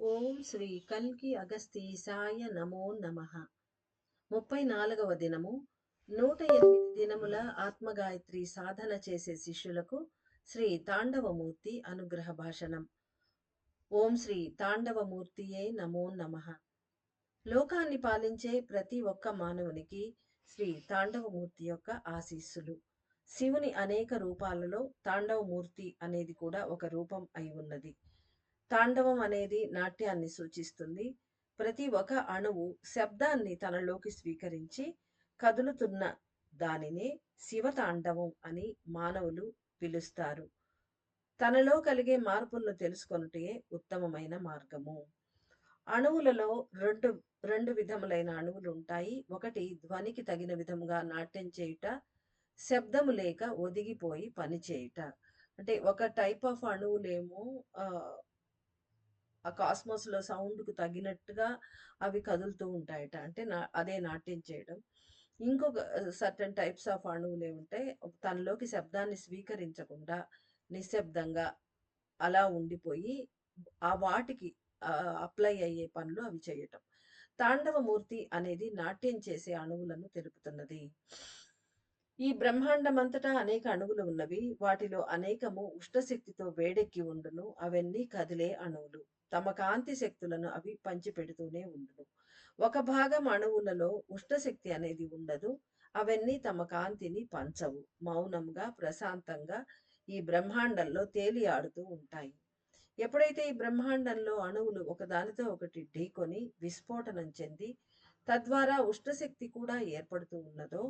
ఓం శ్రీ కల్కి అగస్తీసాయ నమో నమః. 34వ దినము. 108 దినముల ఆత్మగాయత్రి సాధన చేసే శిష్యులకు శ్రీ తాండవమూర్తి అనుగ్రహ భాషణం. ఓం శ్రీ తాండవమూర్తియే నమో నమః. లోకాన్ని పాలించే ప్రతి ఒక్క మానవునికి శ్రీ తాండవమూర్తి యొక్క ఆశీస్సులు. శివుని అనేక రూపాలలో తాండవమూర్తి అనేది కూడా ఒక రూపం అయి ఉన్నది. తాండవం అనేది నాట్యాన్ని సూచిస్తుంది. ప్రతి ఒక్క అణువు శబ్దాన్ని తనలోకి స్వీకరించి కదులుతున్న దానినే శివతాండవం అని మానవులు పిలుస్తారు. తనలో కలిగే మార్పులను తెలుసుకొనుటే ఉత్తమమైన మార్గము. అణువులలో రెండు రెండు విధములైన అణువులు ఉంటాయి. ఒకటి ధ్వనికి తగిన విధముగా నాట్యం చేయుట, శబ్దము లేక ఒదిగిపోయి పని చేయుట. అంటే ఒక టైప్ ఆఫ్ అణువులేమో ఆ కాస్మోస్‌లో సౌండ్‌కు తగినట్టుగా అవి కదులుతూ ఉంటాయట. అంటే అదే నాట్యం చేయడం. ఇంకొక సర్టెన్ టైప్స్ ఆఫ్ అణువులేముంటాయి, తనలోకి శబ్దాన్ని స్వీకరించకుండా నిశ్శబ్దంగా అలా ఉండిపోయి ఆ వాటికి అప్లై అయ్యే పనులు అవి చేయటం. తాండవమూర్తి అనేది నాట్యం చేసే అణువులను తెలుపుతున్నది. ఈ బ్రహ్మాండమంతటా అనేక అణువులు ఉన్నవి. వాటిలో అనేకము ఉష్ణశక్తితో వేడెక్కి ఉండును. అవన్నీ కదిలే అణువులు. తమ కాంతి శక్తులను అవి పంచిపెడుతూనే ఉండును. ఒక భాగం అణువులలో ఉష్ణశక్తి అనేది ఉండదు. అవన్నీ తమ కాంతిని పంచవు. మౌనంగా, ప్రశాంతంగా ఈ బ్రహ్మాండంలో తేలియాడుతూ ఉంటాయి. ఎప్పుడైతే ఈ బ్రహ్మాండంలో అణువులు ఒకదానితో ఒకటి ఢీకొని విస్ఫోటనం చెంది తద్వారా ఉష్ణశక్తి కూడా ఏర్పడుతూ ఉన్నదో,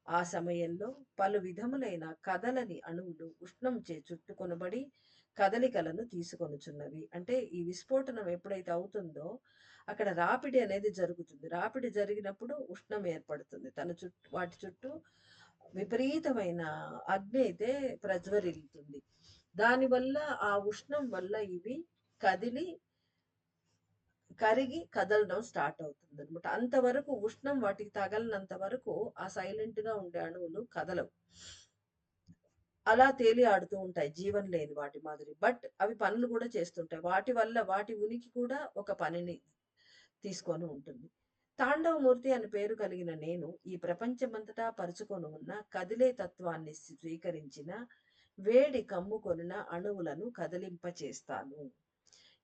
ఆ సమయంలో పలు విధములైన కదలని అణువులు ఉష్ణం చే చుట్టుకొనబడి కదలికలను తీసుకొనుచున్నవి. అంటే ఈ విస్ఫోటనం ఎప్పుడైతే అవుతుందో అక్కడ రాపిడి అనేది జరుగుతుంది. రాపిడి జరిగినప్పుడు ఉష్ణం ఏర్పడుతుంది. వాటి చుట్టూ విపరీతమైన అగ్ని అయితే ప్రజ్వరిల్లుతుంది. దానివల్ల ఆ ఉష్ణం వల్ల ఇవి కదిలి కరిగి కదలడం స్టార్ట్ అవుతుందనమాట. అంతవరకు ఉష్ణం వాటికి తగలనంత వరకు ఆ సైలెంట్‌గా ఉండే అణువులు కదలవు. అలా తేలి ఆడుతూ ఉంటాయి జీవం లేని వాటి మాదిరి. బట్ అవి పనులు కూడా చేస్తుంటాయి. వాటి వల్ల వాటి ఉనికి కూడా ఒక పనిని తీసుకొని ఉంటుంది. తాండవమూర్తి అని పేరు కలిగిన నేను ఈ ప్రపంచమంతటా పరుచుకొని ఉన్న కదిలే తత్వాన్ని స్వీకరించిన వేడి కమ్ముకొనిన అణువులను కదిలింపచేస్తాను.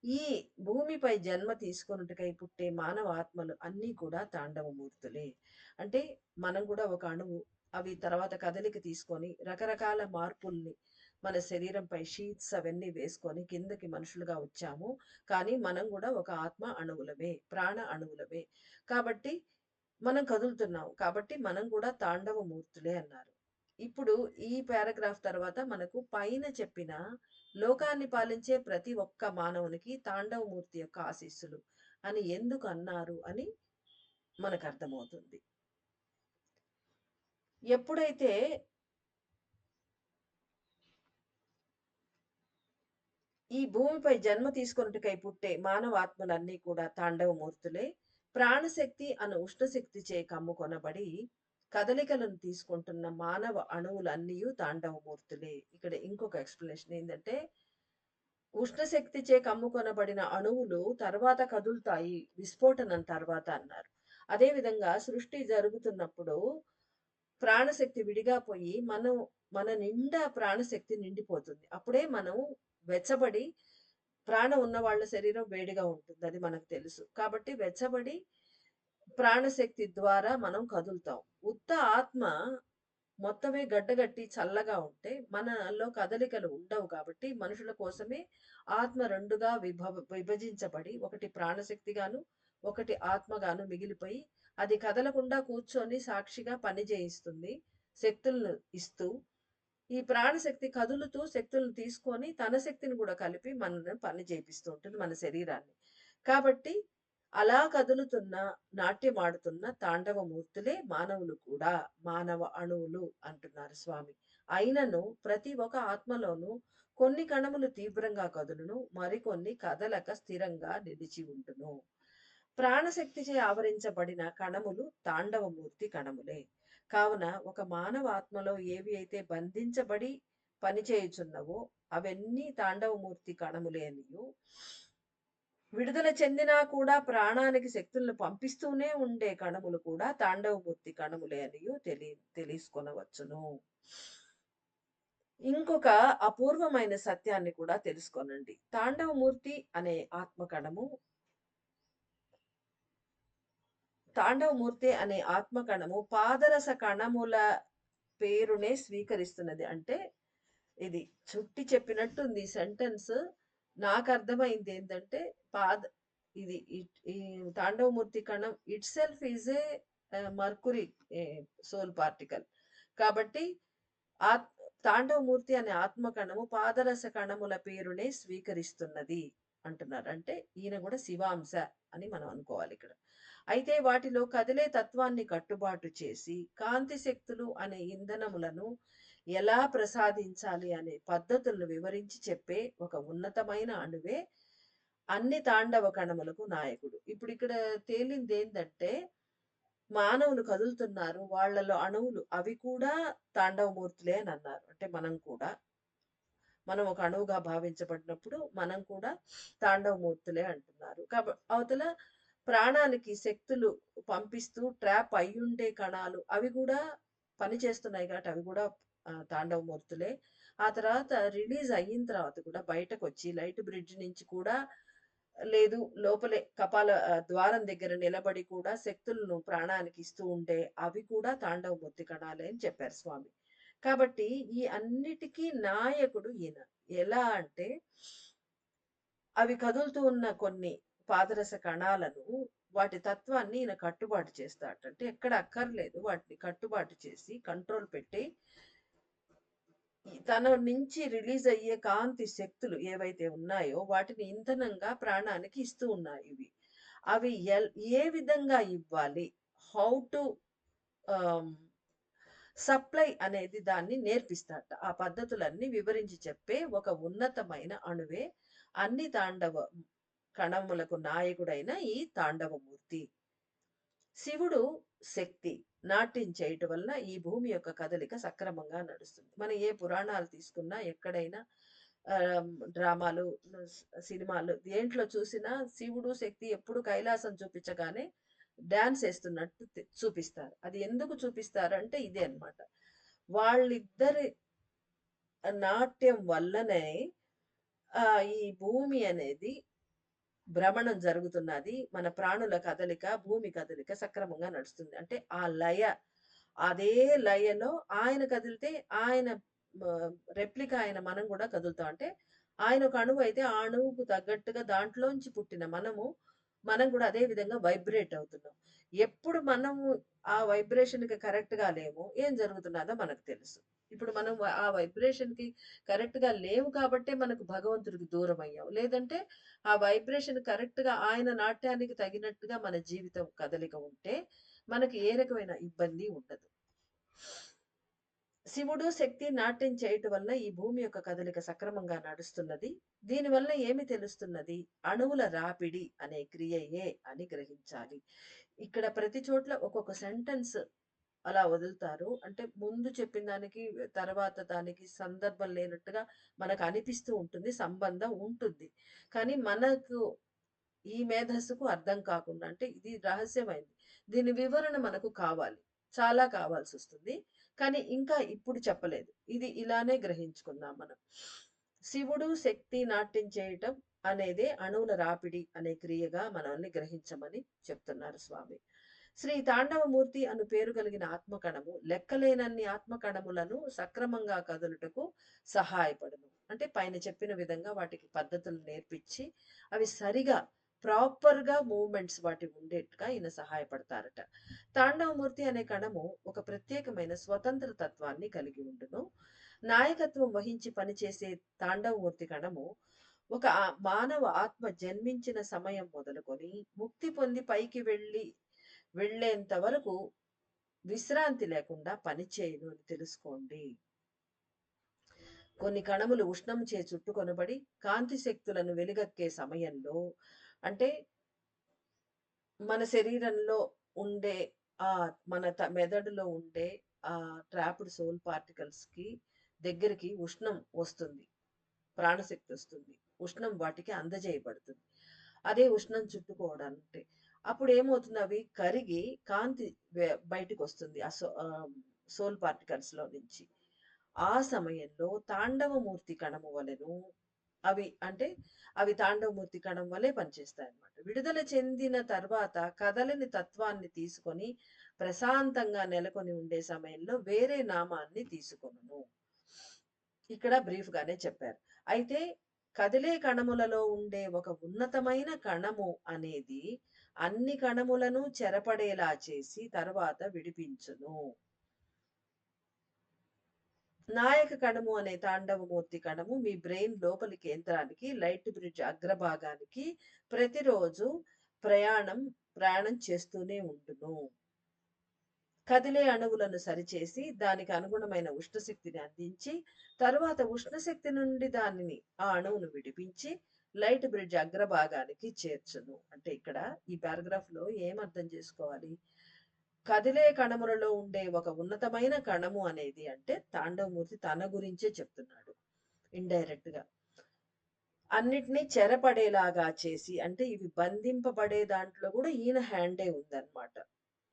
ఈ భూమిపై జన్మ తీసుకొనుటకై పుట్టే మానవ ఆత్మలు అన్నీ కూడా తాండవమూర్తులే. అంటే మనం కూడా ఒక అణువు. అవి తర్వాత కదలిక తీసుకొని రకరకాల మార్పుల్ని మన శరీరంపై షీట్స్ అవన్నీ వేసుకొని కిందకి మనుషులుగా వచ్చాము. కానీ మనం కూడా ఒక ఆత్మ అణువులమే, ప్రాణ అణువులమే. కాబట్టి మనం కదులుతున్నాం. కాబట్టి మనం కూడా తాండవమూర్తులే అన్నారు. ఇప్పుడు ఈ పారాగ్రాఫ్ తర్వాత మనకు పైన చెప్పిన లోకాన్ని పాలించే ప్రతి ఒక్క మానవునికి తాండవమూర్తి యొక్క ఆశీస్సులు అని ఎందుకు అన్నారు అని మనకు అర్థమవుతుంది. ఎప్పుడైతే ఈ భూమిపై జన్మ తీసుకొనుటకై పుట్టే మానవాత్మలన్నీ కూడా తాండవమూర్తులే. ప్రాణశక్తి అను ఉష్ణశక్తిచే కమ్ముకొనబడి కదలికలను తీసుకుంటున్న మానవ అణువులన్నీయు తాండవమూర్తులే. ఇక్కడ ఇంకొక ఎక్స్‌ప్లనేషన్ ఏందంటే, ఉష్ణశక్తిచే కమ్ముకొనబడిన అణువులు తర్వాత కదులుతాయి విస్ఫోటనం తర్వాత అన్నారు. అదే విధంగా సృష్టి జరుగుతున్నప్పుడు ప్రాణశక్తి విడిగా పోయి మన నిండా ప్రాణశక్తి నిండిపోతుంది. అప్పుడే మనం వెచ్చబడి ప్రాణం ఉన్న వాళ్ళ శరీరం వేడిగా ఉంటుంది. అది మనకు తెలుసు. కాబట్టి వెచ్చబడి ప్రాణశక్తి ద్వారా మనం కదులుతాం. ఉత్త ఆత్మ మొత్తమే గడ్డగట్టి చల్లగా ఉంటే మనలో కదలికలు ఉండవు కాబట్టి మనుషుల కోసమే ఆత్మ రెండుగా విభజించబడి ఒకటి ప్రాణశక్తిగాను, ఒకటి ఆత్మగాను మిగిలిపోయి అది కదలకుండా కూర్చొని సాక్షిగా పని చేయిస్తుంది. శక్తులను ఇస్తూ ఈ ప్రాణశక్తి కదులుతూ శక్తులను తీసుకొని తన శక్తిని కూడా కలిపి మనల్ని పని చేపిస్తూ ఉంటుంది మన శరీరాన్ని. కాబట్టి అలా కదులుతున్న నాట్యమాడుతున్న తాండవమూర్తులే మానవులు కూడా, మానవ అణువులు అంటున్నారు స్వామి. అయినను ప్రతి ఒక్క ఆత్మలోనూ కొన్ని కణములు తీవ్రంగా కదులును, మరికొన్ని కదలక స్థిరంగా నిలిచి ఉండును. ప్రాణశక్తిచే ఆవరించబడిన కణములు తాండవమూర్తి కణములే. కావున ఒక మానవ ఆత్మలో ఏవి అయితే బంధించబడి పనిచేయుచున్నవో అవన్నీ తాండవమూర్తి కణములే అనియు, విడుదల చెందినా కూడా ప్రాణానికి శక్తులను పంపిస్తూనే ఉండే కణములు కూడా తాండవమూర్తి కణములే అనియు తెలుసుకొనవచ్చును. ఇంకొక అపూర్వమైన సత్యాన్ని కూడా తెలుసుకోనండి. తాండవమూర్తి అనే ఆత్మకణము పాదరస కణముల పేరునే స్వీకరిస్తున్నది. అంటే ఇది చుట్టి చెప్పినట్టుంది ఈ సెంటెన్స్. నాకర్థమైందేంటంటే పాద ఇది ఈ తాండవమూర్తి కణం itself is a mercury soul particle. కాబట్టి ఆత్ తాండవమూర్తి అనే ఆత్మకణము పాదరస కణముల పేరునే స్వీకరిస్తున్నది అంటున్నారు. అంటే ఈయన కూడా శివాంశ అని మనం అనుకోవాలిక్కడ. అయితే వాటిలో కదిలే తత్వాన్ని కట్టుబాటు చేసి కాంతి శక్తులు అనే ఇంధనములను ఎలా ప్రసాదించాలి అనే పద్ధతులను వివరించి చెప్పే ఒక ఉన్నతమైన అణువే అన్ని తాండవ కణములకు నాయకుడు. ఇప్పుడిక్కడ తేలిందేందంటే మానవులు కదులుతున్నారు. వాళ్ళలో అణువులు అవి కూడా తాండవమూర్తులే అని అన్నారు. అంటే మనం ఒక అణువుగా భావించబడినప్పుడు మనం కూడా తాండవమూర్తులే అంటున్నారు. అవతల ప్రాణానికి శక్తులు పంపిస్తూ ట్రాప్ అయ్యుండే కణాలు అవి కూడా పనిచేస్తున్నాయి కాబట్టి అవి కూడా తాండవమూర్తులే. ఆ తర్వాత రిలీజ్ అయిన తర్వాత కూడా బయటకొచ్చి లైట్ బ్రిడ్జ్ నుంచి కూడా లేదు లోపలే కపాల ద్వారం దగ్గర నిలబడి కూడా శక్తులను ప్రాణానికి ఇస్తూ ఉండే అవి కూడా తాండవమూర్తి కణాలే అని చెప్పారు స్వామి. కాబట్టి ఈ అన్నిటికీ నాయకుడు ఈయన. ఎలా అంటే అవి కదులుతూ ఉన్న కొన్ని పాదరస కణాలను వాటి తత్వాన్ని ఈయన కట్టుబాటు చేస్తాడట. అంటే ఎక్కడ అక్కర్లేదు వాటిని కట్టుబాటు చేసి కంట్రోల్ పెట్టి తన నుంచి రిలీజ్ అయ్యే కాంతి శక్తులు ఏవైతే ఉన్నాయో వాటిని ఇంధనంగా ప్రాణానికి ఇస్తూ ఉన్నాయి ఇవి. అవి ఏ విధంగా ఇవ్వాలి? హౌ టు ఆహ్, సప్లై అనేది దాన్ని నేర్పిస్తాడట. ఆ పద్ధతులన్నీ వివరించి చెప్పే ఒక ఉన్నతమైన అణువే అన్ని తాండవ కణములకు నాయకుడైన ఈ తాండవమూర్తి. శివుడు శక్తి నాట్యం చేయటం వల్ల ఈ భూమి యొక్క కదలిక సక్రమంగా నడుస్తుంది. మనం ఏ పురాణాలు తీసుకున్నా ఎక్కడైనా డ్రామాలు, సినిమాలు దేంట్లో చూసినా శివుడు శక్తి ఎప్పుడు కైలాసం చూపించగానే డాన్స్ ఏస్తున్నట్టు చూపిస్తారు. అది ఎందుకు చూపిస్తారంటే ఇదే అన్నమాట. వాళ్ళిద్దరి నాట్యం వల్లనే ఈ భూమి అనేది భ్రమణం జరుగుతున్నది. మన ప్రాణుల కదలిక, భూమి కదలిక సక్రమంగా నడుస్తుంది. అంటే ఆ లయ, అదే లయలో ఆయన కదిలితే ఆయన రెప్లికా అయిన మనం గూడా కదులుతాం. అంటే ఆయన ఒక అణువయితే, ఆ అణువుకు తగ్గట్టుగా దాంట్లోంచి పుట్టిన మనం గూడా అదే విధంగా వైబ్రేట్ అవుతున్నాం. ఎప్పుడు మనము ఆ వైబ్రేషన్‌కి కరెక్ట్‌గా లేమో, ఏం జరుగుతున్నదో మనకు తెలుసు. ఇప్పుడు మనం ఆ వైబ్రేషన్‌కి కరెక్ట్‌గా లేవు కాబట్టే మనకు భగవంతుడికి దూరమయ్యాం. లేదంటే ఆ వైబ్రేషన్ కరెక్ట్‌గా ఆయన నాట్యానికి తగినట్టుగా మన జీవితం కదలిక ఉంటే, మనకి ఏ రకమైన ఇబ్బంది ఉండదు. శివుడు శక్తి నాట్యం చేయటం వల్ల ఈ భూమి యొక్క కదలిక సక్రమంగా నడుస్తున్నది. దీనివల్ల ఏమి తెలుస్తున్నది? అణువుల రాపిడి అనే క్రియయే అని గ్రహించాలి. ఇక్కడ ప్రతి చోట్ల ఒక్కొక్క సెంటెన్స్ అలా వదులుతారు. అంటే ముందు చెప్పిన దానికి, తర్వాత దానికి సందర్భం లేనట్టుగా మనకు అనిపిస్తూ ఉంటుంది. సంబంధం ఉంటుంది. కానీ మనకు ఈ మేధస్సుకు అర్థం కాకుండా అంటే ఇది రహస్యమైంది. దీని వివరణ మనకు కావాలి. చాలా కావాల్సొస్తుంది. కానీ ఇంకా ఇప్పుడు చెప్పలేదు. ఇది ఇలానే గ్రహించుకుందాం మనం. శివుడు శక్తి నాట్యం చేయటం అనేదే అణువుల రాపిడి అనే క్రియగా మనల్ని గ్రహించమని చెప్తున్నారు స్వామి. శ్రీ తాండవమూర్తి అను పేరు కలిగిన ఆత్మకణము లెక్కలేనన్ని ఆత్మకణములను సక్రమంగా కదులుటకు సహాయపడును. అంటే పైన చెప్పిన విధంగా వాటికి పద్ధతులు నేర్పించి అవి సరిగా ప్రాపర్‌గా మూవ్‌మెంట్స్ వాటివి ఉండేట్టుగా ఈయన సహాయపడతారట. తాండవమూర్తి అనే కణము ఒక ప్రత్యేకమైన స్వతంత్ర తత్వాన్ని కలిగి ఉండును. నాయకత్వం వహించి పనిచేసే తాండవమూర్తి కణము ఒక మానవ ఆత్మ జన్మించిన సమయం మొదలుకొని ముక్తి పొంది పైకి వెళ్ళేంత వరకు విశ్రాంతి లేకుండా పనిచేయును అని తెలుసుకోండి. కొన్ని కణములు ఉష్ణంచే చుట్టుకొనబడి కాంతి శక్తులను వెలుగక్కే సమయంలో అంటే మన శరీరంలో ఉండే మన మెదడులో ఉండే ట్రాప్డ్ సోల్ పార్టికల్స్‌కి దగ్గరికి ఉష్ణం వస్తుంది. ప్రాణశక్తి వస్తుంది. ఉష్ణం వాటికి అందజేయబడుతుంది. అదే ఉష్ణం చుట్టుకోవడానికి. అప్పుడు ఏమవుతుంది, అవి కరిగి కాంతి బయటికి వస్తుంది ఆ సోల్ పార్టికల్స్ లో నుంచి. ఆ సమయంలో తాండవమూర్తి కణము వలెను అవి తాండవమూర్తి కణం వలె పనిచేస్తాయి అన్నమాట. విడుదల చెందిన తర్వాత కదలని తత్వాన్ని తీసుకొని ప్రశాంతంగా నెలకొని ఉండే సమయంలో వేరే నామాన్ని తీసుకొనును. ఇక్కడ బ్రీఫ్ గానే చెప్పారు. అయితే కదిలే కణములలో ఉండే ఒక ఉన్నతమైన కణము అనేది అన్ని కణములను చెరపడేలా చేసి తర్వాత విడిపించును. నాయక కణము అనే తాండవమూర్తి కణము మీ బ్రెయిన్ లోపలి కేంద్రానికి, లైట్ బ్రిడ్జ్ అగ్రభాగానికి ప్రతిరోజు ప్రయాణం చేస్తూనే ఉండును. కదిలే అణువులను సరిచేసి దానికి అనుగుణమైన ఉష్ణశక్తిని అందించి తరువాత ఉష్ణశక్తి నుండి ఆ అణువును విడిపించి లైట్ బ్రిడ్జ్ అగ్రభాగానికి చేర్చును. అంటే ఇక్కడ ఈ పారాగ్రాఫ్ లో ఏం అర్థం చేసుకోవాలి? కదిలే కణములలో ఉండే ఒక ఉన్నతమైన కణము అనేది అంటే తాండవమూర్తి తన గురించే చెప్తున్నాడు ఇండైరెక్ట్ గా. అన్నిటినీ చెరపడేలాగా చేసి, అంటే ఇవి బంధింపబడే దాంట్లో కూడా ఈయన హ్యాండే ఉందన్నమాట.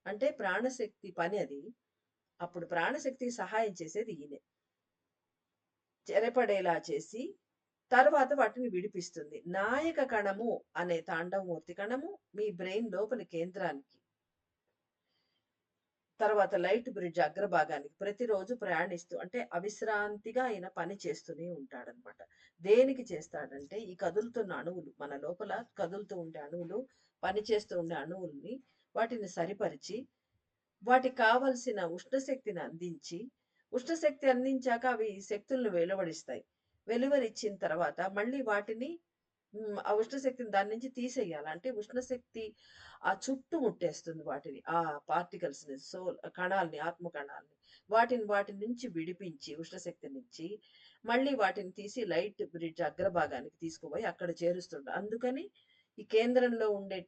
అంటే ప్రాణశక్తి పని అది. అప్పుడు ప్రాణశక్తికి సహాయం చేసేది ఈయనే. చెరపడేలా చేసి తర్వాత వాటిని విడిపిస్తుంది. నాయక కణము అనే తాండవమూర్తి కణము మీ బ్రెయిన్ లోపలి కేంద్రానికి, తర్వాత లైట్ బ్రిడ్జ్ అగ్రభాగానికి ప్రతిరోజు ప్రయాణిస్తూ, అంటే అవిశ్రాంతిగా ఆయన పని చేస్తూనే ఉంటాడనమాట. దేనికి చేస్తాడంటే ఈ కదులుతున్న అణువులు, మన లోపల కదులుతూ ఉండే అణువులు, పని చేస్తూ ఉండే అణువుల్ని వాటిని సరిపరిచి వాటికి కావలసిన ఉష్ణశక్తిని అందించి, ఉష్ణశక్తి అందించాక అవి శక్తులను వెలువడిస్తాయి. వెలువరిచ్చిన తర్వాత మళ్ళీ వాటిని ఆ ఉష్ణశక్తిని దాని నుంచి తీసేయాలి. అంటే ఉష్ణశక్తి ఆ చుట్టూ ముట్టేస్తుంది వాటిని, ఆ పార్టికల్స్‌ని, కణాల్ని, ఆత్మ కణాల్ని. వాటి నుంచి విడిపించి ఉష్ణశక్తి నుంచి మళ్ళీ వాటిని తీసి లైట్ బ్రిడ్జ్ అగ్రభాగానికి తీసుకుపోయి అక్కడ చేరుస్తుంది. అందుకని ఈ కేంద్రంలో ఉండే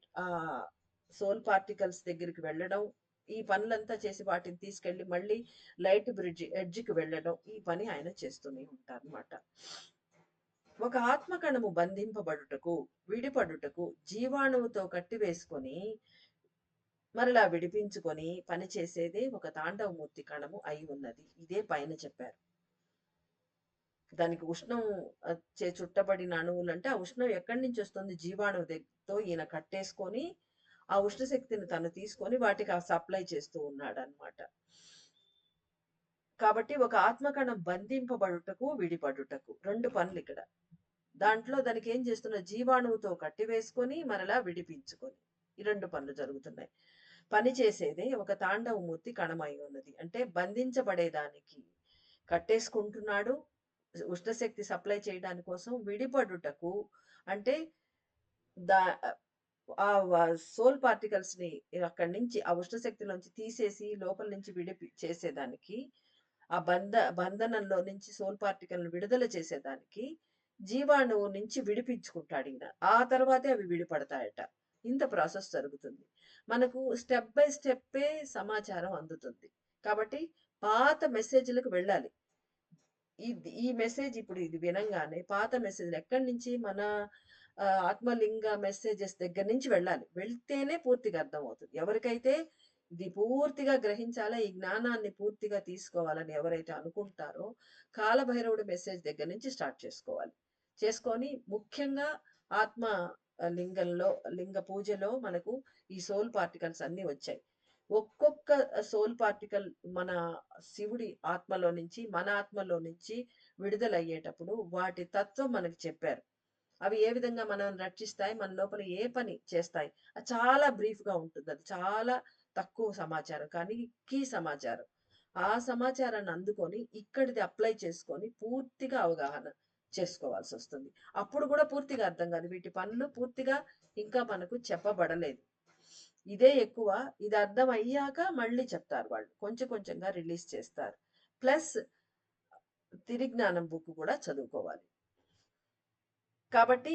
సోల్ పార్టికల్స్ దగ్గరికి వెళ్ళడం, ఈ పనులంతా చేసి వాటిని తీసుకెళ్ళి మళ్ళీ లైట్ బ్రిడ్జ్ ఎడ్జ్‌కి వెళ్ళడం, ఈ పని ఆయన చేస్తూనే ఉంటారన్నమాట. ఒక ఆత్మకణము బంధింపబడుటకు, విడిపడుటకు జీవాణువుతో కట్టివేసుకొని మరలా విడిపించుకొని పనిచేసేదే ఒక తాండవమూర్తి కణము అయి ఉన్నది. ఇదే పైన చెప్పారు. దానికి ఉష్ణం చుట్టబడిన అణువులు అంటే ఆ ఉష్ణం ఎక్కడి నుంచి వస్తుంది? జీవాణువు దగ్గరతో ఈయన కట్టేసుకొని ఆ ఉష్ణశక్తిని తను తీసుకొని వాటికి ఆ సప్లై చేస్తూ ఉన్నాడు అనమాట. కాబట్టి ఒక ఆత్మకణం బంధింపబడుటకు, విడిపడుటకు 2 పనులు ఇక్కడ. దాంట్లో దానికి ఏం చేస్తున్న, జీవాణువుతో కట్టివేసుకొని మరలా విడిపించుకొని, ఈ 2 పనులు జరుగుతున్నాయి. పని చేసేదే ఒక తాండవమూర్తి కణమై ఉన్నది. అంటే బంధించబడేదానికి కట్టేసుకుంటున్నాడు, ఉష్ణశక్తి సప్లై చేయడానికి కోసం. విడిపడుటకు అంటే దా ఆ సోల్ పార్టికల్స్ ని అక్కడి నుంచి ఆ ఉష్ణశక్తిలోంచి తీసేసి లోపల నుంచి చేసేదానికి, ఆ బంధనంలో నుంచి సోల్ పార్టికల్ విడుదల చేసేదానికి జీవాణువు నుంచి విడిపించుకుంటాడు ఈయన. ఆ తర్వాతే అవి విడిపడతాయట. ఇంత ప్రాసెస్ జరుగుతుంది. మనకు స్టెప్ బై స్టెప్పే సమాచారం అందుతుంది. కాబట్టి పాత మెసేజ్‌లకు వెళ్ళాలి. ఈ మెసేజ్ ఇప్పుడు ఇది వినంగానే పాత మెసేజ్‌లు ఎక్కడి నుంచి, మన ఆత్మలింగ మెసేజెస్ దగ్గర నుంచి వెళ్ళాలి. వెళ్తేనే పూర్తిగా అర్థమవుతుంది. ఎవరికైతే ఇది పూర్తిగా గ్రహించాలా, ఈ జ్ఞానాన్ని పూర్తిగా తీసుకోవాలని ఎవరైతే అనుకుంటారో కాలభైరవుడి మెసేజ్ దగ్గర నుంచి స్టార్ట్ చేసుకోవాలి. చేసుకొని ముఖ్యంగా ఆత్మ లింగ పూజలో మనకు ఈ సోల్ పార్టికల్స్ అన్నీ వచ్చాయి. ఒక్కొక్క సోల్ పార్టికల్ మన శివుడి ఆత్మలో నుంచి, మన ఆత్మలో నుంచి విడుదలయ్యేటప్పుడు వాటి తత్వం మనకు చెప్పారు. అవి ఏ విధంగా మనల్ని రక్షిస్తాయి, మన లోపల ఏ పని చేస్తాయి, అది చాలా బ్రీఫ్‌గా ఉంటుంది. అది చాలా తక్కువ సమాచారం కానీ కీ సమాచారం. ఆ సమాచారాన్ని అందుకొని ఇక్కడిది అప్లై చేసుకొని పూర్తిగా అవగాహన చేసుకోవాల్సొస్తుంది. అప్పుడు కూడా పూర్తిగా అర్థం కాదు. వీటి పనులు పూర్తిగా ఇంకా మనకు చెప్పబడలేదు. ఇదే ఎక్కువ. ఇది అర్థం అయ్యాక మళ్ళీ చెప్తారు వాళ్ళు. కొంచెం కొంచెంగా రిలీజ్ చేస్తారు. ప్లస్ తిరిజ్ఞానం బుక్ కూడా చదువుకోవాలి. కాబట్టి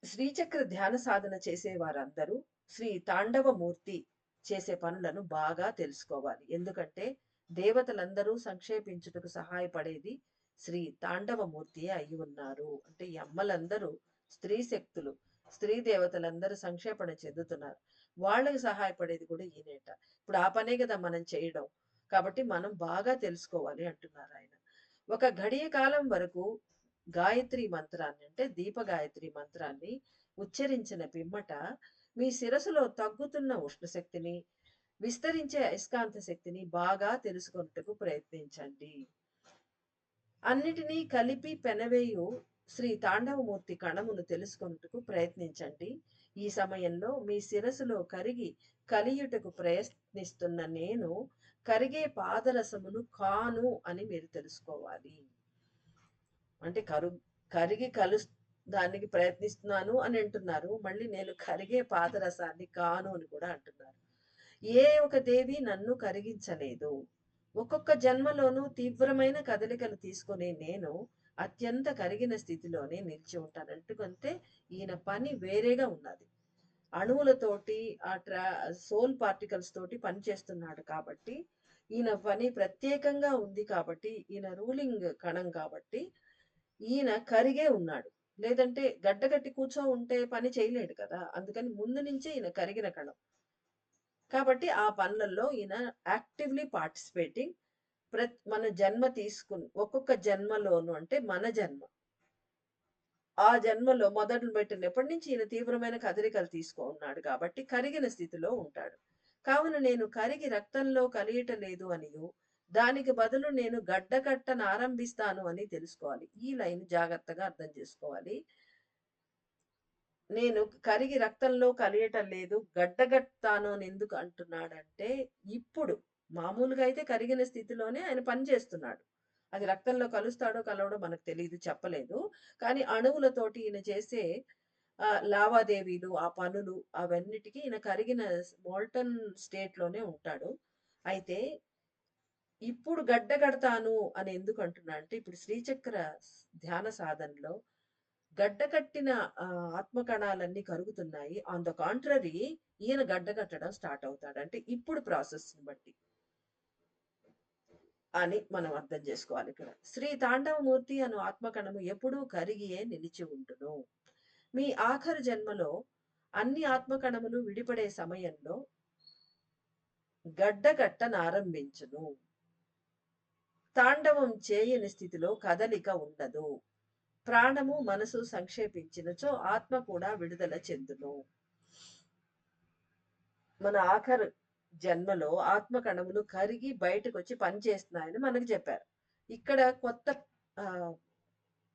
శ్రీచక్ర ధ్యాన సాధన చేసే వారందరూ శ్రీ తాండవమూర్తి చేసే పనులను బాగా తెలుసుకోవాలి. ఎందుకంటే దేవతలందరూ సంక్షేపించుటకు సహాయపడేది శ్రీ తాండవమూర్తియే అయి ఉన్నారు. అంటే ఈ అమ్మలందరూ స్త్రీ శక్తులు. స్త్రీ దేవతలందరూ సంక్షేపణ చెందుతున్నారు. వాళ్ళకి సహాయపడేది కూడా ఈయనేట. ఇప్పుడు ఆ పనే కదా మనం చేయడం. కాబట్టి మనం బాగా తెలుసుకోవాలి అంటున్నారు ఆయన. ఒక ఘడియ కాలం వరకు గాయత్రి మంత్రాన్ని అంటే దీప గాయత్రి మంత్రాన్ని ఉచ్చరించిన పిమ్మట మీ శిరస్సులో తగ్గుతున్న ఉష్ణశక్తిని, విస్తరించే అయస్కాంత శక్తిని బాగా తెలుసుకొనుటకు ప్రయత్నించండి. అన్నిటినీ కలిపి పెనవేయు శ్రీ తాండవమూర్తి కణమును తెలుసుకొనుటకు ప్రయత్నించండి. ఈ సమయంలో మీ శిరస్సులో కరిగి కలియుటకు ప్రయత్నిస్తున్న నేను కరిగే పాదరసమును కాను అని మీరు తెలుసుకోవాలి. అంటే కరిగి దానికి ప్రయత్నిస్తున్నాను అని అంటున్నారు. మళ్ళీ నేను కరిగే పాదరసాన్ని కాను అని కూడా అంటున్నారు. ఏ ఒక దేవి నన్ను కరిగించలేదు. ఒక్కొక్క జన్మలోనూ తీవ్రమైన కదలికలు తీసుకునే నేను అత్యంత కరిగిన స్థితిలోనే నిలిచి ఉంటాను. ఎందుకంటే ఈయన పని వేరేగా ఉన్నది. అణువులతోటి ఆ సోల్ పార్టికల్స్ తోటి పని చేస్తున్నాడు కాబట్టి ఈయన పని ప్రత్యేకంగా ఉంది కాబట్టి ఈయన రూలింగ్ కణం కాబట్టి ఈయన కరిగే ఉన్నాడు. లేదంటే గడ్డగట్టి కూర్చో ఉంటే పని చేయలేడు కదా! అందుకని ముందు నుంచే ఈయన కరిగిన కణం. కాబట్టి ఆ పనులలో ఈయన యాక్టివ్‌లీ పార్టిసిపేటింగ్. మన జన్మ ఒక్కొక్క జన్మలోను అంటే మన జన్మ. ఆ జన్మలో మొదలుపెట్టినప్పటి నుంచి ఈయన తీవ్రమైన కదలికలు ఉన్నాడు కాబట్టి కరిగిన స్థితిలో ఉంటాడు. కావున నేను కరిగి రక్తంలో కలియటలేదు అనియు, దానికి బదులు నేను గడ్డకట్టనారంభిస్తాను అని తెలుసుకోవాలి. ఈ లైన్ జాగ్రత్తగా అర్థం చేసుకోవాలి. నేను కరిగి రక్తంలో కలియటం లేదు, గడ్డగట్టాను అని ఎందుకు అంటున్నాడంటే, ఇప్పుడు మామూలుగా అయితే కరిగిన స్థితిలోనే ఆయన పని చేస్తున్నాడు. అది రక్తంలో కలుస్తాడో కలవడో మనకు తెలీదు, చెప్పలేదు. కానీ అణువులతోటి ఈయన చేసే లావాదేవీలు, ఆ పనులు అవన్నిటికి ఈయన కరిగిన మోల్టన్ స్టేట్‌లోనే ఉంటాడు. అయితే ఇప్పుడు గడ్డ కడతాను అని ఎందుకు అంటున్నా అంటే, ఇప్పుడు శ్రీచక్ర ధ్యాన సాధనలో గడ్డ కట్టిన ఆత్మ కణాలన్నీ కరుగుతున్నాయి. ఆన్ ద కాంట్రరీ ఈయన గడ్డ కట్టడం స్టార్ట్ అవుతాడు. అంటే ఇప్పుడు ప్రాసెస్‌ని బట్టి అని మనం అర్థం చేసుకోవాలి ఇక్కడ. శ్రీ తాండవమూర్తి అను ఆత్మకణము ఎప్పుడూ కరిగియే నిలిచి ఉండును. మీ ఆఖరు జన్మలో అన్ని ఆత్మకణములు విడిపడే సమయంలో గడ్డకట్టనారంభించును. తాండవం చేయని స్థితిలో కదలిక ఉండదు. ప్రాణము మనసు సంక్షేపించినచో ఆత్మ కూడా విడుదల చెందును. మన ఆఖరు జన్మలో ఆత్మ కణములు కరిగి బయటకు వచ్చి పనిచేస్తున్నాయని మనకు చెప్పారు. ఇక్కడ కొత్త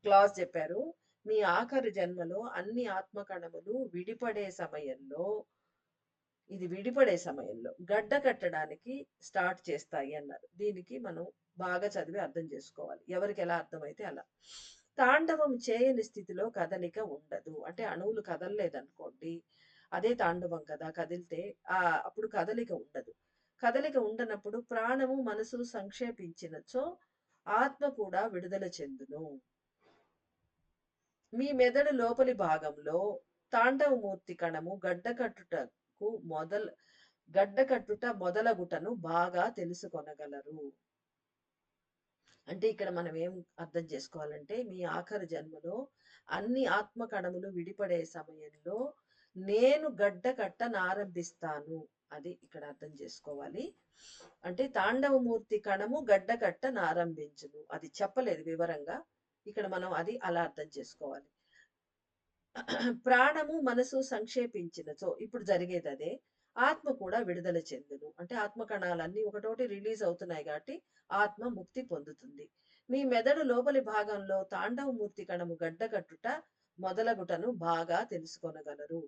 క్లాస్ చెప్పారు. మీ ఆఖరు జన్మలో అన్ని ఆత్మ కణములు విడిపడే సమయంలో, ఇది విడిపడే సమయంలో గడ్డ కట్టడానికి స్టార్ట్ చేస్తాయి అన్నారు. దీనికి మనం బాగా చదివి అర్థం చేసుకోవాలి. ఎవరికి ఎలా అర్థమైతే అలా. తాండవం చేయని స్థితిలో కదలిక ఉండదు. అంటే అణువులు కదలలేదనుకోండి, అదే తాండవం కదా! కదిలితే అప్పుడు కదలిక ఉండదు. కదలిక ఉండనప్పుడు ప్రాణము, మనసు సంక్షేపించినచో ఆత్మ కూడా విడుదల చెందును. మీ మెదడు లోపలి భాగంలో తాండవమూర్తి కణము గడ్డకట్టుట మొదలగుటను బాగా తెలుసుకొనగలరు. అంటే ఇక్కడ మనం ఏం అర్థం చేసుకోవాలంటే, మీ ఆఖరి జన్మలో అన్ని ఆత్మ కణములు విడిపడే సమయంలో నేను గడ్డ కట్టనారంభిస్తాను. అది ఇక్కడ అర్థం చేసుకోవాలి. అంటే తాండవమూర్తి కణము గడ్డ కట్టనారంభించును. అది చెప్పలేదు వివరంగా. ఇక్కడ మనం అది అలా అర్థం చేసుకోవాలి. ప్రాణము, మనసు సంక్షేపించినచో ఇప్పుడు జరిగేది అదే. ఆత్మ కూడా విడుదల చెందును. అంటే ఆత్మ కణాలన్నీ ఒకటోటి రిలీజ్ అవుతున్నాయి కాబట్టి ఆత్మ ముక్తి పొందుతుంది. మీ మెదడు లోపలి భాగంలో తాండవమూర్తి కణము గడ్డకట్టుట మొదలగుటను బాగా తెలుసుకొనగలరు.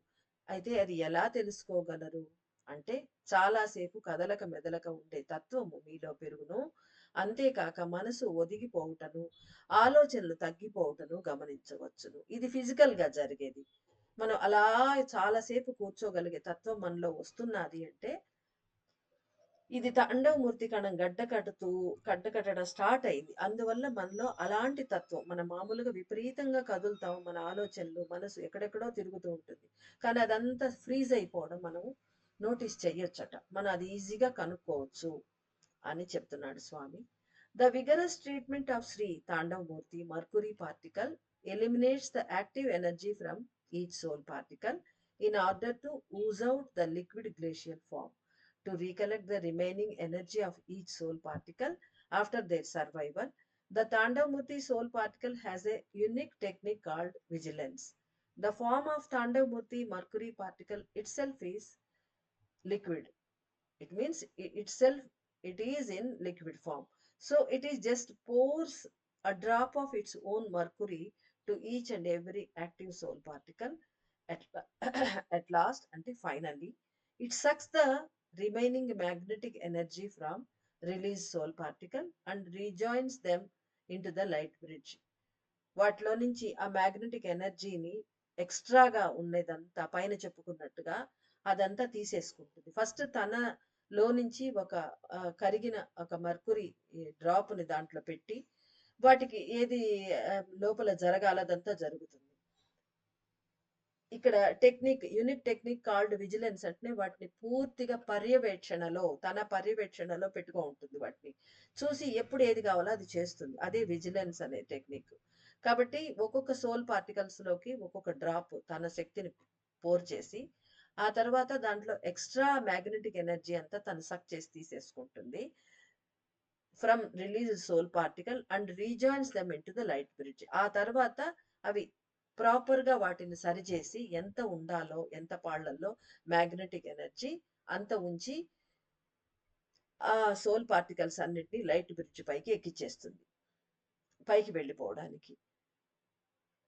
అయితే అది ఎలా తెలుసుకోగలరు అంటే, చాలాసేపు కదలక మెదలక ఉండే తత్వము మీలో పెరుగును. అంతేకాక మనసు ఒదిగిపోవుటను, ఆలోచనలు తగ్గిపోవుటను గమనించవచ్చును. ఇది ఫిజికల్‌గా జరిగేది. మనం అలా చాలాసేపు కూర్చోగలిగే తత్వం మనలో వస్తున్నది అంటే, ఇది తాండవమూర్తి కణం గడ్డ కట్టడం స్టార్ట్ అయింది. అందువల్ల మనలో అలాంటి తత్వం, మనం మామూలుగా విపరీతంగా కదులుతాం. మన ఆలోచనలు, మనసు ఎక్కడెక్కడో తిరుగుతూ ఉంటుంది. కానీ అదంతా ఫ్రీజ్ అయిపోవడం మనం నోటీస్ చెయ్యొచ్చట. మనం అది ఈజీగా కనుక్కోవచ్చు అని చెప్తున్నాడు Swami. The vigorous treatment of Shri Tandavamurthy mercury particle eliminates the active energy from each soul particle in order to ooze out the liquid glacial form to recollect the remaining energy of each soul particle after their survival. The Tandavmurti soul particle has a unique technique called vigilance. The form of Tandavmurti mercury particle itself is liquid. It means itself, it is in liquid form. So it is just pours a drop of its own mercury to each and every active soul particle at, at last and finally it sucks the remaining magnetic energy from released soul particle and rejoins them into the light bridge. వాటిలో నుంచి ఆ magnetic ఎనర్జీని ఎక్స్ట్రాగా ఉండేదంతా పైన చెప్పుకున్నట్టుగా అదంతా తీసేసుకుంటుంది. First తనలో నుంచి ఒక కరిగిన ఒక మర్కురీ డ్రాప్ని దాంట్లో పెట్టి వాటికి ఏది లోపల జరగాలదంతా జరుగుతుంది. ఇక్కడ యూనిక్ టెక్నిక్ కాల్డ్ విజిలెన్స్ అంటే వాటిని పూర్తిగా తన పర్యవేక్షణలో పెట్టుకో ఉంటుంది. వాటిని చూసి ఎప్పుడు ఏది కావాలో అది చేస్తుంది. అదే విజిలెన్స్ అనే టెక్నిక్. కాబట్టి ఒక్కొక్క సోల్ పార్టికల్స్ లోకి ఒక్కొక్క డ్రాప్ తన శక్తిని పోర్ చేసి ఆ తర్వాత దాంట్లో ఎక్స్ట్రా మ్యాగ్నెటిక్ ఎనర్జీ అంతా తను సక్ చేసి తీసేసుకుంటుంది from release soul particle and rejoins them into the light bridge. ఆ తర్వాత అవి ప్రాపర్గా వాటిని సరిచేసి ఎంత ఉండాలో ఎంత పాళ్లలో మ్యాగ్నెటిక్ ఎనర్జీ అంత ఉంచి ఆ సోల్ పార్టికల్స్ అన్నిటిని లైట్ బ్రిడ్జ్ పైకి ఎక్కిచ్చేస్తుంది పైకి వెళ్ళిపోవడానికి.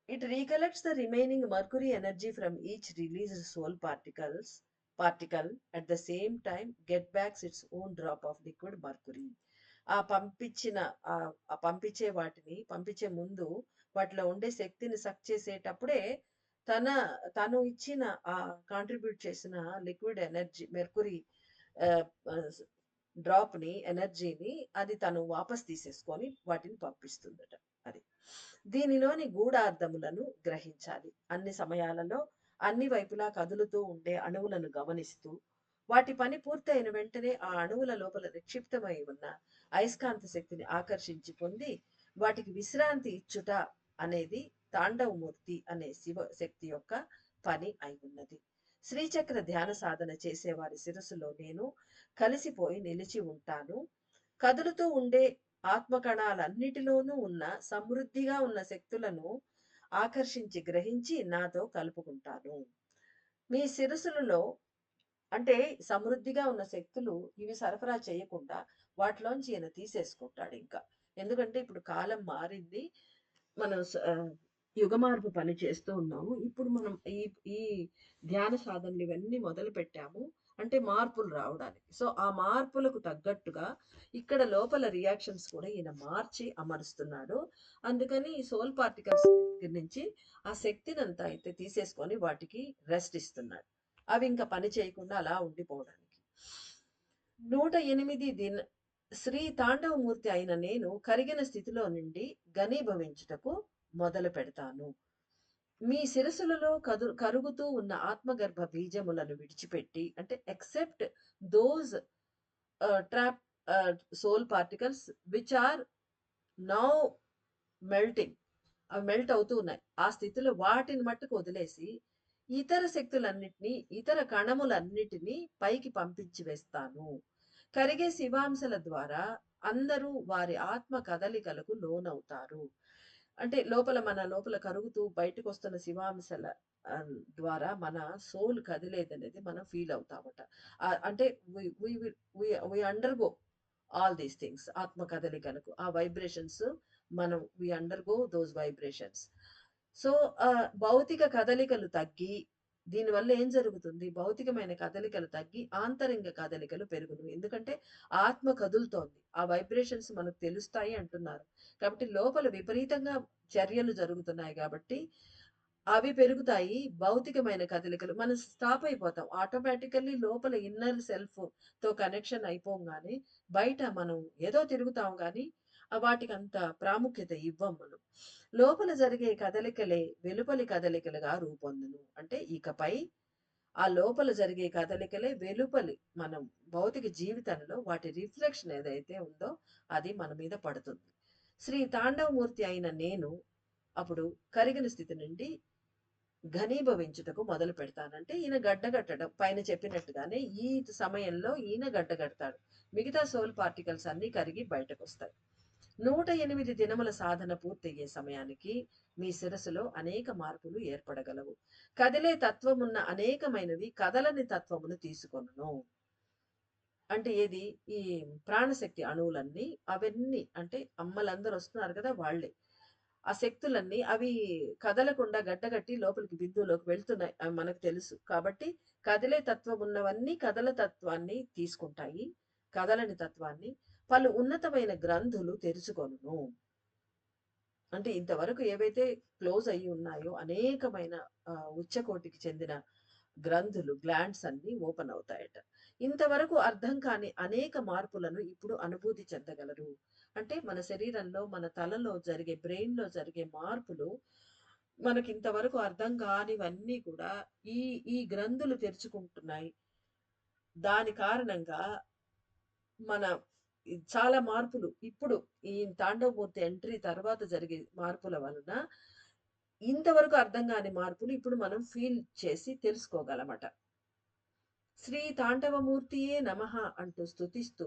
It recollects the remaining mercury energy from each released soul particle at the same time get back its own drop of liquid mercury. ఆ పంపించే ముందు వాటిలో ఉండే శక్తిని సక్ చేసేటప్పుడే తను ఇచ్చిన ఆ కాంట్రిబ్యూట్ చేసిన లిక్విడ్ ఎనర్జీ మెర్కురీ డ్రాప్ ని ఎనర్జీని అది తను వాపస్ తీసేసుకొని వాటిని పంపిస్తుందట. అది దీనిలోని గూఢార్థములను గ్రహించాలి. అన్ని సమయాలలో అన్ని వైపులా కదులుతూ ఉండే అణువులను గమనిస్తూ వాటి పని పూర్తయిన వెంటనే ఆ అణువుల లోపల నిక్షిప్తమై ఉన్న అయస్కాంత శక్తిని ఆకర్షించి పొంది వాటికి విశ్రాంతి ఇచ్చుట అనేది తాండవమూర్తి అనే శివ శక్తి యొక్క పని అయి ఉన్నది. శ్రీచక్ర ధ్యాన సాధన చేసేవారి శిరస్సులో నేను కలిసిపోయి నిలిచి ఉంటాను. కదులుతూ ఉండే ఆత్మకణాలన్నిటిలోనూ ఉన్న సమృద్ధిగా ఉన్న శక్తులను ఆకర్షించి గ్రహించి నాతో కలుపుకుంటాను. మీ శిరస్సులలో అంటే సమృద్ధిగా ఉన్న శక్తులు ఇవి సరఫరా చేయకుండా వాటిలోంచి ఈయన తీసేసుకుంటాడు ఇంకా. ఎందుకంటే ఇప్పుడు కాలం మారింది. మనం యుగ మార్పు పని చేస్తూ ఉన్నాము. ఇప్పుడు మనం ఈ ధ్యాన సాధనలు ఇవన్నీ మొదలు పెట్టాము అంటే మార్పులు రావడానికి. సో ఆ మార్పులకు తగ్గట్టుగా ఇక్కడ లోపల రియాక్షన్స్ కూడా ఈయన మార్చి అమరుస్తున్నాడు. అందుకని ఈ సోల్ పార్టికల్స్ దగ్గర నుంచి ఆ శక్తిని అంతా అయితే తీసేసుకొని వాటికి రెస్ట్ ఇస్తున్నాడు. అవి ఇంకా పని చేయకుండా అలా ఉండిపోవడానికి. 108 శ్రీ తాండవమూర్తి అయిన నేను కరిగిన స్థితిలో నుండి ఘనీభవించుటకు మొదలు పెడతాను. మీ శిరస్సులలో కరుగుతూ ఉన్న ఆత్మగర్భ బీజములను విడిచిపెట్టి అంటే except those trap soul particles which are now melting, అవి మెల్ట్ అవుతూ ఉన్నాయి. ఆ స్థితిలో వాటిని మట్టుకు వదిలేసి ఇతర శక్తులన్నిటినీ ఇతర కణములన్నిటినీ పైకి పంపించి వేస్తాను. కరిగే శివాంశల ద్వారా అందరూ వారి ఆత్మ కదలికలకు లోనవుతారు. అంటే మన లోపల కరుగుతూ బయటకు వస్తున్న శివాంశల ద్వారా మన సోల్ కదిలేదనేది మనం ఫీల్ అవుతామట. అంటే వి అండర్గో ఆల్ దీస్ థింగ్స్. ఆత్మ కదలికలకు ఆ వైబ్రేషన్స్ మనం వి అండర్గో దోస్ వైబ్రేషన్స్. సో భౌతిక కదలికలు తగ్గి దీనివల్ల ఏం జరుగుతుంది? భౌతికమైన కదలికలు తగ్గి ఆంతరంగ కదలికలు పెరుగును. ఎందుకంటే ఆత్మ కదులుతోంది, ఆ వైబ్రేషన్స్ మనకు తెలుస్తాయి అంటున్నారు. కాబట్టి లోపల విపరీతంగా చర్యలు జరుగుతున్నాయి కాబట్టి అవి పెరుగుతాయి. భౌతికమైన కదలికలు మనం స్టాప్ అయిపోతాం ఆటోమేటికల్లీ. లోపల ఇన్నర్ సెల్ఫ్ తో కనెక్షన్ అయిపోగానే బయట మనం ఏదో తిరుగుతాం కానీ వాటికి అంత ప్రాముఖ్యత ఇవ్వం మనం. లోపల జరిగే కదలికలే వెలుపలి కదలికలుగా రూపొందును. అంటే ఇకపై ఆ లోపల జరిగే కదలికలే వెలుపలి మనం భౌతిక జీవితంలో వాటి రిఫ్లెక్షన్ ఏదైతే ఉందో అది మన మీద పడుతుంది. శ్రీ తాండవమూర్తి అయిన నేను అప్పుడు కరిగిన స్థితి నుండి ఘనీభవించుటకు మొదలు పెడతానంటే ఈయన గడ్డగట్టడం పైన చెప్పినట్టుగానే ఈ సమయంలో ఈయన గడ్డగడతాడు. మిగతా సోల్ పార్టికల్స్ అన్నీ కరిగి బయటకొస్తాయి. 108 దినముల సాధన పూర్తయ్యే సమయానికి మీ శిరస్సులో అనేక మార్పులు ఏర్పడగలవు. కదిలే తత్వమున్న అనేకమైనవి కదలని తత్వమును తీసుకొనును. అంటే ఏది? ఈ ప్రాణశక్తి అణువులన్నీ అవన్నీ అంటే అమ్మలందరూ వస్తున్నారు కదా! వాళ్ళే. ఆ శక్తులన్నీ అవి కదలకుండా గడ్డగట్టి లోపలికి బిందువులోకి వెళ్తున్నాయి. అవి మనకు తెలుసు. కాబట్టి కదిలే తత్వం ఉన్నవన్నీ కదల తత్వాన్ని తీసుకుంటాయి. కదలని తత్వాన్ని. పలు ఉన్నతమైన గ్రంథులు తెరుచుకొనును. అంటే ఇంతవరకు ఏవైతే క్లోజ్ అయ్యి ఉన్నాయో అనేకమైన ఉచ్చకోటికి చెందిన గ్రంథులు, గ్లాండ్స్ అన్నీ ఓపెన్ అవుతాయట. ఇంతవరకు అర్థం కాని అనేక మార్పులను ఇప్పుడు అనుభూతి చెందగలరు. అంటే మన శరీరంలో, మన తలలో జరిగే బ్రెయిన్‌లో జరిగే మార్పులు మనకింతవరకు అర్థం కానివన్నీ కూడా ఈ ఈ గ్రంథులు తెరుచుకుంటున్నాయి. దాని కారణంగా మన చాలా మార్పులు ఇప్పుడు ఈ తాండవమూర్తి ఎంట్రీ తర్వాత జరిగే మార్పుల వలన ఇంతవరకు అర్థం కాని మార్పులు ఇప్పుడు మనం ఫీల్ చేసి తెలుసుకోగలమట. శ్రీ తాండవమూర్తియే నమః అంటూ స్తుతిస్తూ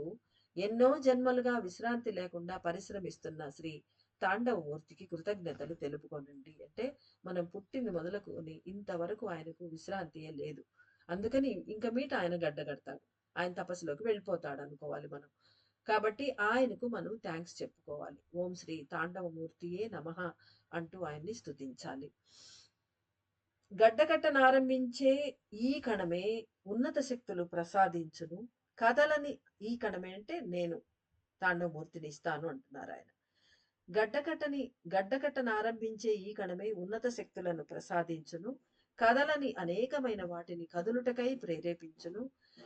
ఎన్నో జన్మలుగా విశ్రాంతి లేకుండా పరిశ్రమిస్తున్న శ్రీ తాండవమూర్తికి కృతజ్ఞతలు తెలుపుకోనండి. అంటే మనం పుట్టింది మొదలుకొని ఇంతవరకు ఆయనకు విశ్రాంతియే లేదు. అందుకని ఇంక మీట ఆయన గడ్డగడతాడు. ఆయన తపస్సులోకి వెళ్ళిపోతాడు అనుకోవాలి మనం. కాబట్టి ఆయనకు మనం థాంక్స్ చెప్పుకోవాలి. ఓం శ్రీ తాండవమూర్తియే నమః అంటూ ఆయన్ని స్తుతించాలి. గడ్డకట్టనారంభించే ఈ కణమే ఉన్నత శక్తులు ప్రసాదించును. కదలని ఈ కణమే అంటే నేను తాండవమూర్తిని ఇస్తాను అంటున్నారాయన. గడ్డకట్టని గడ్డకట్టనారంభించే ఈ కణమే ఉన్నత శక్తులను ప్రసాదించును. కదలని అనేకమైన వాటిని కదులుటకై ప్రేరేపించును.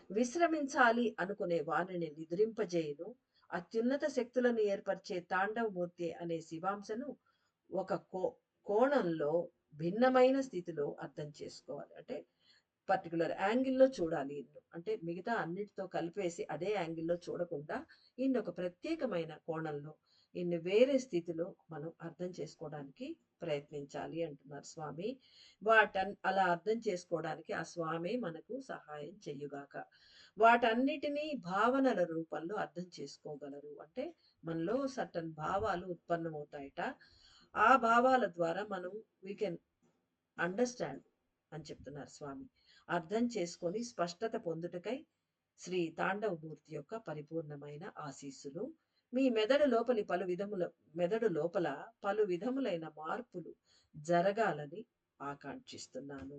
విశ్రమించాలి అనుకునే వారిని నిద్రింపజేయును. అత్యున్నత శక్తులను ఏర్పరిచే తాండవమూర్తి అనే శివాంశను ఒక కోణంలో భిన్నమైన స్థితిలో అర్థం చేసుకోవాలి. అంటే పర్టిక్యులర్ యాంగిల్‌లో చూడాలి ఈయన్ను. అంటే మిగతా అన్నిటితో కలిపేసి అదే యాంగిల్‌లో చూడకుండా ఈయన్ని ఒక ప్రత్యేకమైన కోణంలో, ఈయన్ని వేరే స్థితిలో మనం అర్థం చేసుకోవడానికి ప్రయత్నించాలి అంటున్నారు స్వామి. అలా అర్థం చేసుకోవడానికి ఆ స్వామే మనకు సహాయం చెయ్యుగాక. వాటన్నిటిని భావనల రూపంలో అర్థం చేసుకోగలరు. అంటే మనలో సర్టెన్ భావాలు ఉత్పన్నమవుతాయట. ఆ భావాల ద్వారా మనం వి కెన్ అండర్‌స్టాండ్ అని చెప్తున్నారు స్వామి. అర్థం చేసుకొని స్పష్టత పొందుటకై శ్రీ తాండవమూర్తి యొక్క పరిపూర్ణమైన ఆశీస్సులు. మీ మెదడు లోపల పలు విధములైన మార్పులు జరగాలని ఆకాంక్షిస్తున్నాను.